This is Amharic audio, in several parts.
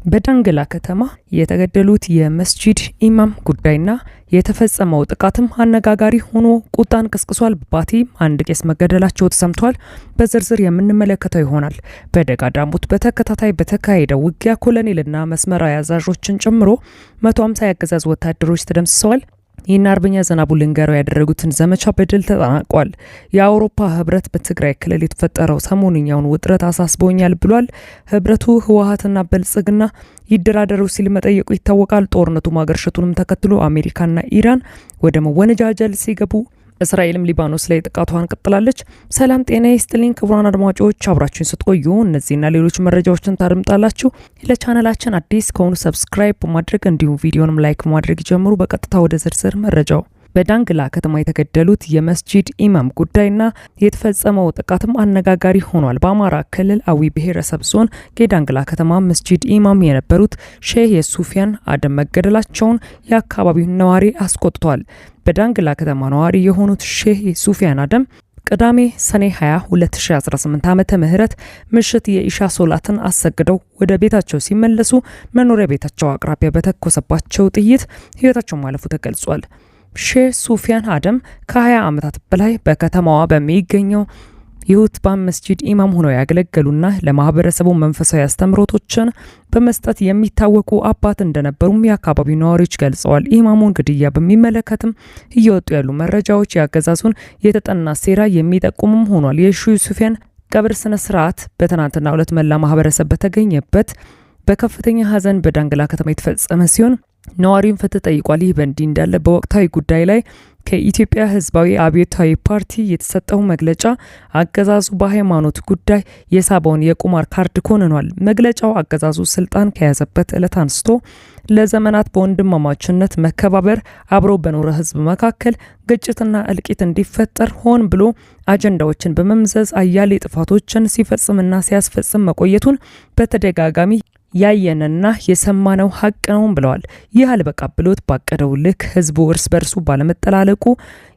በዳንግላ ከተማ የተገደሉት የመስጂድ ኢማም ጉዳይና የተፈጸመው ጥቃትም አነጋጋሪ ሆኖ ቁጣን ቀስቅሷል። ባቲ አንድ ቄስ መገደላቸው ተሰምቷል። በዝርዝር የምንመለከተው ይሆናል። በደጋ ዳሞት በተከታታይ በተካሄደው ውጊያ ኮሎኔልና መስመራዊ አዛዦችን ጨምሮ 150 ያገዛዝ ወታደሮች ተደምስሰዋል። ይህን አርበኛ ዘናቡ ልንገረው ያደረጉትን ዘመቻ በድል ተጠናቋል። የአውሮፓ ህብረት በትግራይ ክልል የተፈጠረው ሰሞንኛውን ውጥረት አሳስቦኛል ብሏል። ህብረቱ ህወሓትና ብልጽግና ይደራደሩ ሲል መጠየቁ ይታወቃል። ጦርነቱ ማገርሸቱንም ተከትሎ አሜሪካና ኢራን ወደ መወነጃጀል ሲገቡ እስራኤልም ሊባኖስ ላይ ጥቃቷን ቀጥላለች። ሰላም ጤና ይስጥልኝ ክቡራን አድማጮች፣ አብራችሁን ስትቆዩ እነዚህና ሌሎች መረጃዎችን ታደምጣላችሁ። ለቻናላችን አዲስ ከሆኑ ሰብስክራይብ በማድረግ እንዲሁም ቪዲዮንም ላይክ በማድረግ ጀምሩ። በቀጥታ ወደ ዝርዝር መረጃው። በዳንግላ ከተማ የተገደሉት የመስጂድ ኢማም ጉዳይና የተፈጸመው ጥቃትም አነጋጋሪ ሆኗል። በአማራ ክልል አዊ ብሔረሰብ ዞን የዳንግላ ከተማ መስጂድ ኢማም የነበሩት ሼህ የሱፊያን አደም መገደላቸውን የአካባቢው ነዋሪ አስቆጥቷል። በዳንግላ ከተማ ነዋሪ የሆኑት ሼህ ሱፊያን አደም ቅዳሜ ሰኔ 20 2018 ዓመተ ምህረት ምሽት የኢሻ ሶላትን አሰግደው ወደ ቤታቸው ሲመለሱ መኖሪያ ቤታቸው አቅራቢያ በተኮሰባቸው ጥይት ህይወታቸው ማለፉ ተገልጿል። ሼህ ሱፊያን አደም ከ20 ዓመታት በላይ በከተማዋ በሚገኘው የሁትባ መስጂድ ኢማም ሆነው ያገለገሉና ለማህበረሰቡ መንፈሳዊ አስተምሮቶችን በመስጠት የሚታወቁ አባት እንደነበሩም የአካባቢው ነዋሪዎች ገልጸዋል። ኢማሙን ግድያ በሚመለከትም እየወጡ ያሉ መረጃዎች ያገዛዙን የተጠና ሴራ የሚጠቁምም ሆኗል። የሼህ ሱፊያን ቀብር ስነ ስርዓት በትናንትናው ዕለት መላ ማህበረሰብ በተገኘበት በከፍተኛ ሀዘን በዳንግላ ከተማ የተፈጸመ ሲሆን ነዋሪውን ፍትህ ጠይቋል። ይህ በእንዲህ እንዳለ በወቅታዊ ጉዳይ ላይ ከኢትዮጵያ ህዝባዊ አብዮታዊ ፓርቲ የተሰጠው መግለጫ አገዛዙ በሃይማኖት ጉዳይ የሳበውን የቁማር ካርድ ኮንኗል። መግለጫው አገዛዙ ስልጣን ከያዘበት ዕለት አንስቶ ለዘመናት በወንድማማችነት መከባበር አብሮ በኖረ ህዝብ መካከል ግጭትና እልቂት እንዲፈጠር ሆን ብሎ አጀንዳዎችን በመምዘዝ አያሌ ጥፋቶችን ሲፈጽምና ሲያስፈጽም መቆየቱን በተደጋጋሚ ያየንና የሰማነው ሀቅ ነው ብለዋል። ይህ አልበቃ ብሎት ባቀደው ልክ ህዝቡ እርስ በርሱ ባለመጠላለቁ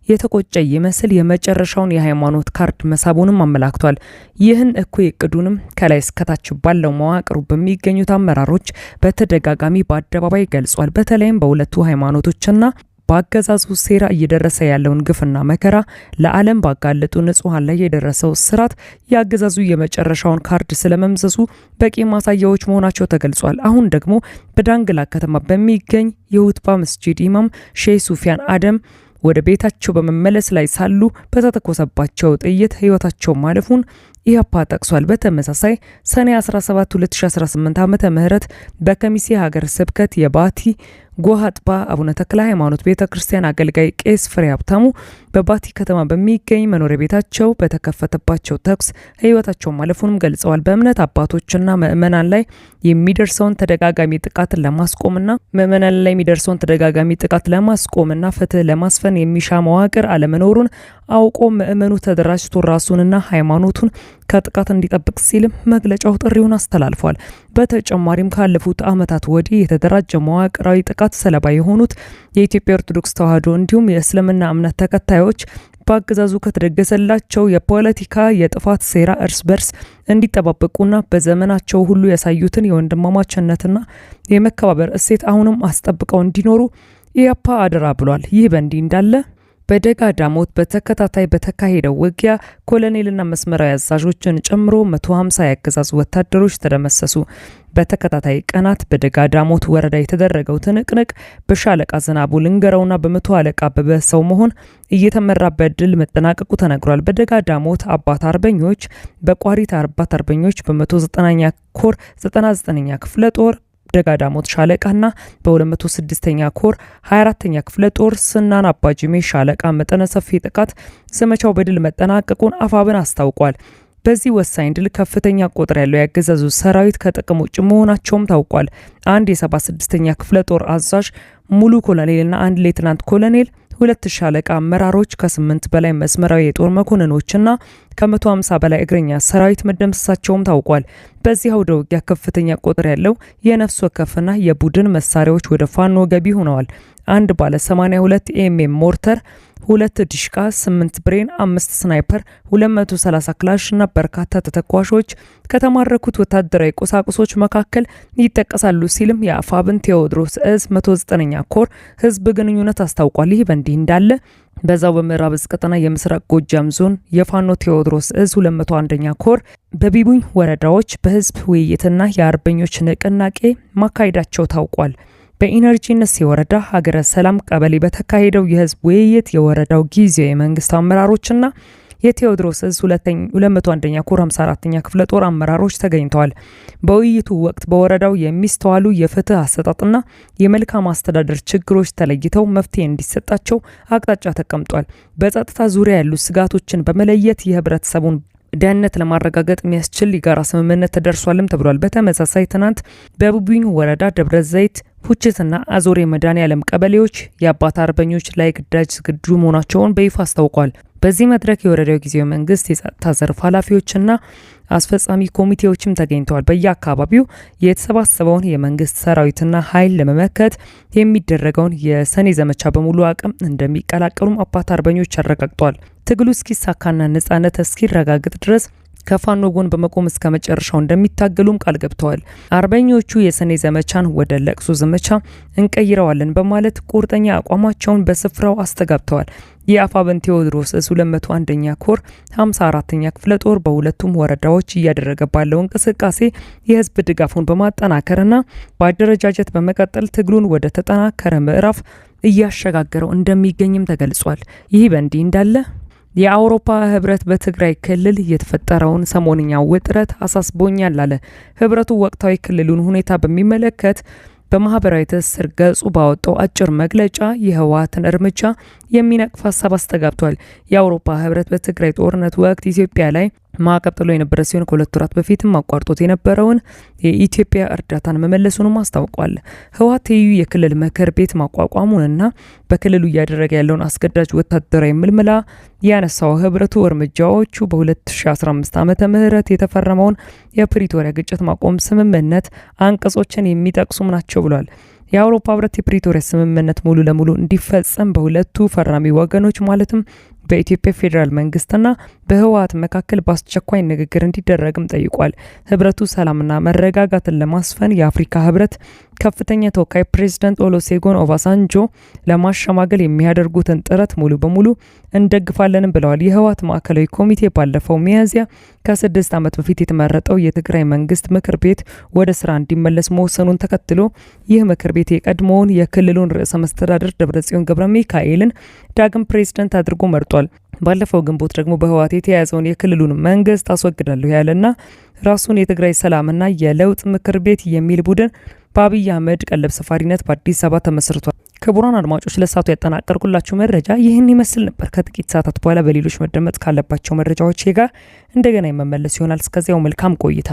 የተቆጨ ይመስል የመጨረሻውን የሃይማኖት ካርድ መሳቡንም አመላክቷል። ይህን እኩይ እቅዱንም ከላይ እስከታች ባለው መዋቅሩ በሚገኙት አመራሮች በተደጋጋሚ በአደባባይ ገልጿል። በተለይም በሁለቱ ሃይማኖቶችና በአገዛዙ ሴራ እየደረሰ ያለውን ግፍና መከራ ለዓለም ባጋለጡ ንጹሃን ላይ የደረሰው ስራት የአገዛዙ የመጨረሻውን ካርድ ስለመምዘዙ በቂ ማሳያዎች መሆናቸው ተገልጿል። አሁን ደግሞ በዳንግላ ከተማ በሚገኝ የሁትባ መስጂድ ኢማም ሼህ ሱፊያን አደም ወደ ቤታቸው በመመለስ ላይ ሳሉ በተተኮሰባቸው ጥይት ህይወታቸው ማለፉን ኢያፓ ጠቅሷል። በተመሳሳይ ሰኔ 17 2018 ዓመተ ምህረት በከሚሴ ሀገረ ስብከት የባቲ ጎሃጥባ አቡነ ተክለ ሃይማኖት ቤተክርስቲያን አገልጋይ ቄስ ፍሬ ሀብታሙ በባቲ ከተማ በሚገኝ መኖሪያ ቤታቸው በተከፈተባቸው ተኩስ ህይወታቸው ማለፉንም ገልጸዋል። በእምነት አባቶችና ምዕመናን ላይ የሚደርሰውን ተደጋጋሚ ጥቃት ለማስቆምና ፍትህ ለማስፈን የሚሻ መዋቅር አለመኖሩን አውቆ ምዕመኑ ተደራጅቶ ራሱንና ሃይማኖቱን ከጥቃት እንዲጠብቅ ሲልም መግለጫው ጥሪውን አስተላልፏል። በተጨማሪም ካለፉት ዓመታት ወዲህ የተደራጀ መዋቅራዊ ጥቃት ሰለባ የሆኑት የኢትዮጵያ ኦርቶዶክስ ተዋሕዶ እንዲሁም የእስልምና እምነት ተከታዮች በአገዛዙ ከተደገሰላቸው የፖለቲካ የጥፋት ሴራ እርስ በርስ እንዲጠባበቁና በዘመናቸው ሁሉ ያሳዩትን የወንድማማችነትና የመከባበር እሴት አሁንም አስጠብቀው እንዲኖሩ ኢያፓ አደራ ብሏል። ይህ በእንዲህ እንዳለ በደጋ ዳሞት በተከታታይ በተካሄደው ውጊያ ኮሎኔልና መስመራዊ አዛዦችን ጨምሮ 150 ያገዛዙ ወታደሮች ተደመሰሱ። በተከታታይ ቀናት በደጋ ዳሞት ወረዳ የተደረገው ትንቅንቅ በሻለቃ ዘናቡ ልንገረውና በመቶ አለቃ በበሰው መሆን እየተመራ በድል መጠናቀቁ ተነግሯል። በደጋ ዳሞት አባት አርበኞች በቋሪት አባት አርበኞች በ109ኛ ኮር 99ኛ ክፍለ ጦር ደጋ ዳሞት ሻለቃና በ206ኛ ኮር 24ኛ ክፍለ ጦር ስናን አባጅሜ ሻለቃ መጠነ ሰፊ ጥቃት ዘመቻው በድል መጠናቀቁን አፋብን አስታውቋል። በዚህ ወሳኝ ድል ከፍተኛ ቁጥር ያለው ያገዛዙ ሰራዊት ከጥቅም ውጭ መሆናቸውም ታውቋል። አንድ የ76ኛ ክፍለ ጦር አዛዥ ሙሉ ኮሎኔልና አንድ ሌትናንት ኮሎኔል 2 ሻለቃ አመራሮች ከ8 በላይ መስመራዊ የጦር መኮንኖችና ከ150 በላይ እግረኛ ሰራዊት መደምሰሳቸውም ታውቋል። በዚህ አውደ ውጊያ ከፍተኛ ቁጥር ያለው የነፍስ ወከፍና የቡድን መሳሪያዎች ወደ ፋኖ ገቢ ሆነዋል። አንድ ባለ 82 ኤምኤም ሞርተር 2 ዲሽቃ፣ 8 ብሬን፣ 5 ስናይፐር፣ 230 ክላሽ እና በርካታ ተተኳሾች ከተማረኩት ወታደራዊ ቁሳቁሶች መካከል ይጠቀሳሉ ሲልም የአፋብን ቴዎድሮስ እዝ 109ኛ ኮር ህዝብ ግንኙነት አስታውቋል። ይህ በእንዲህ እንዳለ በዛው በምዕራብ ዕዝ ቀጠና የምስራቅ ጎጃም ዞን የፋኖ ቴዎድሮስ እዝ 201ኛ ኮር በቢቡኝ ወረዳዎች በህዝብ ውይይትና የአርበኞች ንቅናቄ ማካሄዳቸው ታውቋል። በኢነርጂ ነሲ ወረዳ ሀገረ ሰላም ቀበሌ በተካሄደው የህዝብ ውይይት የወረዳው ጊዜያዊ የመንግስት አመራሮችና የቴዎድሮስ እዝ 201ኛ ኮር 54ኛ ክፍለ ጦር አመራሮች ተገኝተዋል። በውይይቱ ወቅት በወረዳው የሚስተዋሉ የፍትህ አሰጣጥና የመልካም አስተዳደር ችግሮች ተለይተው መፍትሄ እንዲሰጣቸው አቅጣጫ ተቀምጧል። በጸጥታ ዙሪያ ያሉ ስጋቶችን በመለየት የህብረተሰቡን ደህንነት ለማረጋገጥ የሚያስችል የጋራ ስምምነት ተደርሷልም ተብሏል። በተመሳሳይ ትናንት በቡቢኝ ወረዳ ደብረ ዘይት ፑችትና አዞሬ መድኃኔዓለም ቀበሌዎች የአባት አርበኞች ላይ ግዳጅ ዝግጁ መሆናቸውን በይፋ አስታውቋል። በዚህ መድረክ የወረዳው ጊዜያዊ መንግስት የጸጥታ ዘርፍ ኃላፊዎችና አስፈጻሚ ኮሚቴዎችም ተገኝተዋል። በየአካባቢው የተሰባሰበውን የመንግስት ሰራዊትና ኃይል ለመመከት የሚደረገውን የሰኔ ዘመቻ በሙሉ አቅም እንደሚቀላቀሉም አባት አርበኞች አረጋግጠዋል። ትግሉ እስኪሳካና ነጻነት እስኪረጋግጥ ድረስ ከፋኖ ጎን በመቆም እስከ መጨረሻው እንደሚታገሉም ቃል ገብተዋል። አርበኞቹ የሰኔ ዘመቻን ወደ ለቅሶ ዘመቻ እንቀይረዋለን በማለት ቁርጠኛ አቋማቸውን በስፍራው አስተጋብተዋል። የአፋብን ቴዎድሮስ እዝ 201ኛ ኮር 54ኛ ክፍለ ጦር በሁለቱም ወረዳዎች እያደረገ ባለው እንቅስቃሴ የህዝብ ድጋፉን በማጠናከርና በአደረጃጀት በመቀጠል ትግሉን ወደ ተጠናከረ ምዕራፍ እያሸጋገረው እንደሚገኝም ተገልጿል። ይህ በእንዲህ እንዳለ የአውሮፓ ህብረት በትግራይ ክልል የተፈጠረውን ሰሞንኛ ውጥረት አሳስቦኛል አለ። ህብረቱ ወቅታዊ ክልሉን ሁኔታ በሚመለከት በማህበራዊ ትስስር ገጹ ባወጣው አጭር መግለጫ የህወሓትን እርምጃ የሚነቅፍ ሀሳብ አስተጋብቷል። የአውሮፓ ህብረት በትግራይ ጦርነት ወቅት ኢትዮጵያ ላይ ማዕቀብ ጥሎ የነበረ ሲሆን ከ2 ወራት በፊትም አቋርጦት የነበረውን የኢትዮጵያ እርዳታን መመለሱንም አስታውቋል። ህወሓት የክልል ምክር ቤት ማቋቋሙንና በክልሉ እያደረገ ያለውን አስገዳጅ ወታደራዊ ምልመላ ያነሳው ህብረቱ እርምጃዎቹ በ2015 ዓመተ ምህረት የተፈረመውን የፕሪቶሪያ ግጭት ማቆም ስምምነት አንቀጾችን የሚጠቅሱም ናቸው ብሏል። የአውሮፓ ህብረት የፕሪቶሪያ ስምምነት ሙሉ ለሙሉ እንዲፈጸም በሁለቱ ፈራሚ ወገኖች ማለትም በኢትዮጵያ ፌዴራል መንግስትና በህወሓት መካከል በአስቸኳይ ንግግር እንዲደረግም ጠይቋል። ህብረቱ ሰላምና መረጋጋትን ለማስፈን የአፍሪካ ህብረት ከፍተኛ ተወካይ ፕሬዝዳንት ኦሉሴጉን ኦባሳንጆ ለማሸማገል የሚያደርጉትን ጥረት ሙሉ በሙሉ እንደግፋለንም ብለዋል። የህወሓት ማዕከላዊ ኮሚቴ ባለፈው ሚያዝያ ከ6 ዓመት በፊት የተመረጠው የትግራይ መንግስት ምክር ቤት ወደ ስራ እንዲመለስ መወሰኑን ተከትሎ ይህ ምክር ቤት የቀድሞውን የክልሉን ርዕሰ መስተዳድር ደብረጽዮን ገብረ ሚካኤልን ዳግም ፕሬዝዳንት አድርጎ መርጧል። ባለፈው ግንቦት ደግሞ በህወሓት የተያዘውን የክልሉን መንግስት አስወግዳለሁ ያለና ራሱን የትግራይ ሰላምና የለውጥ ምክር ቤት የሚል ቡድን በአብይ አህመድ ቀለብ ሰፋሪነት በአዲስ አበባ ተመስርቷል። ክቡራን አድማጮች ለሳቱ ያጠናቀርኩላችሁ መረጃ ይህን ይመስል ነበር። ከጥቂት ሰዓታት በኋላ በሌሎች መደመጥ ካለባቸው መረጃዎች ጋር እንደገና የመመለስ ይሆናል። እስከዚያው መልካም ቆይታ